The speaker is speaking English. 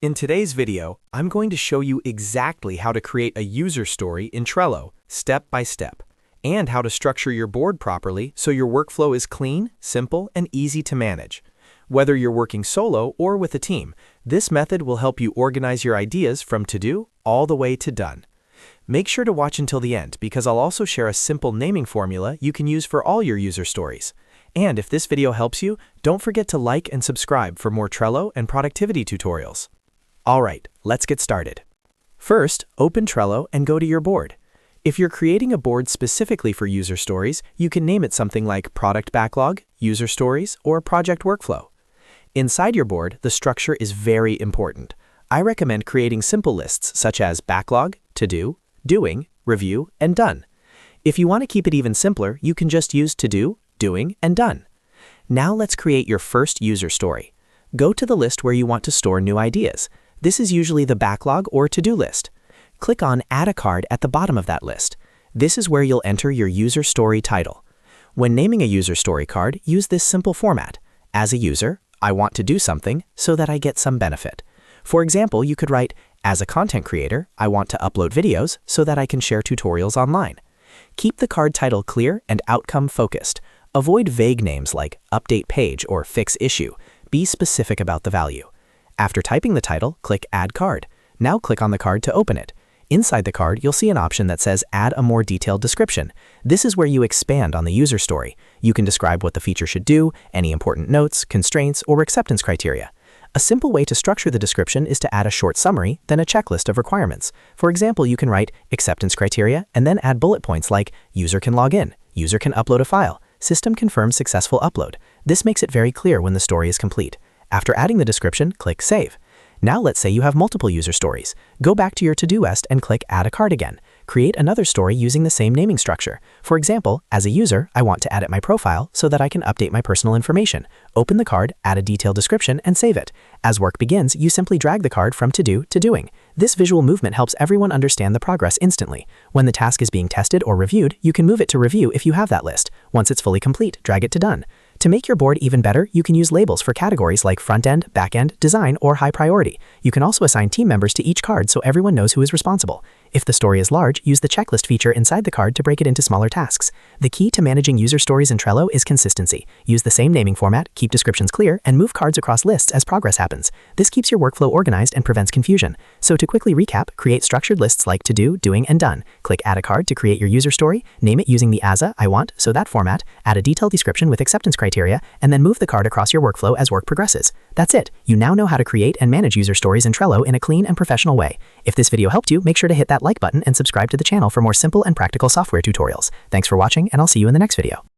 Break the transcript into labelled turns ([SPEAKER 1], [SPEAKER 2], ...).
[SPEAKER 1] In today's video, I'm going to show you exactly how to create a user story in Trello, step by step, and how to structure your board properly so your workflow is clean, simple, and easy to manage. Whether you're working solo or with a team, this method will help you organize your ideas from to-do all the way to done. Make sure to watch until the end because I'll also share a simple naming formula you can use for all your user stories. And if this video helps you, don't forget to like and subscribe for more Trello and productivity tutorials. Alright, let's get started. First, open Trello and go to your board. If you're creating a board specifically for user stories, you can name it something like Product Backlog, User Stories, or Project Workflow. Inside your board, the structure is very important. I recommend creating simple lists such as Backlog, To-Do, Doing, Review, and Done. If you want to keep it even simpler, you can just use To-Do, Doing, and Done. Now let's create your first user story. Go to the list where you want to store new ideas. This is usually the backlog or to-do list. Click on Add a card at the bottom of that list. This is where you'll enter your user story title. When naming a user story card, use this simple format. As a user, I want to do something so that I get some benefit. For example, you could write, as a content creator, I want to upload videos so that I can share tutorials online. Keep the card title clear and outcome focused. Avoid vague names like update page or fix issue. Be specific about the value. After typing the title, click Add Card. Now click on the card to open it. Inside the card, you'll see an option that says Add a more detailed description. This is where you expand on the user story. You can describe what the feature should do, any important notes, constraints, or acceptance criteria. A simple way to structure the description is to add a short summary, then a checklist of requirements. For example, you can write acceptance criteria and then add bullet points like user can log in, user can upload a file, system confirms successful upload. This makes it very clear when the story is complete. After adding the description, click Save. Now let's say you have multiple user stories. Go back to your to-do list and click Add a card again. Create another story using the same naming structure. For example, as a user, I want to edit my profile so that I can update my personal information. Open the card, add a detailed description, and save it. As work begins, you simply drag the card from to-do to doing. This visual movement helps everyone understand the progress instantly. When the task is being tested or reviewed, you can move it to review if you have that list. Once it's fully complete, drag it to done. To make your board even better, you can use labels for categories like front-end, back-end, design, or high priority. You can also assign team members to each card so everyone knows who is responsible. If the story is large, use the checklist feature inside the card to break it into smaller tasks. The key to managing user stories in Trello is consistency. Use the same naming format, keep descriptions clear, and move cards across lists as progress happens. This keeps your workflow organized and prevents confusion. So to quickly recap, create structured lists like to do, doing, and done. Click Add a card to create your user story, name it using the as a, I want, so that format, add a detailed description with acceptance criteria, and then move the card across your workflow as work progresses. That's it. You now know how to create and manage user stories in Trello in a clean and professional way. If this video helped you, make sure to hit that like button and subscribe to the channel for more simple and practical software tutorials. Thanks for watching, and I'll see you in the next video.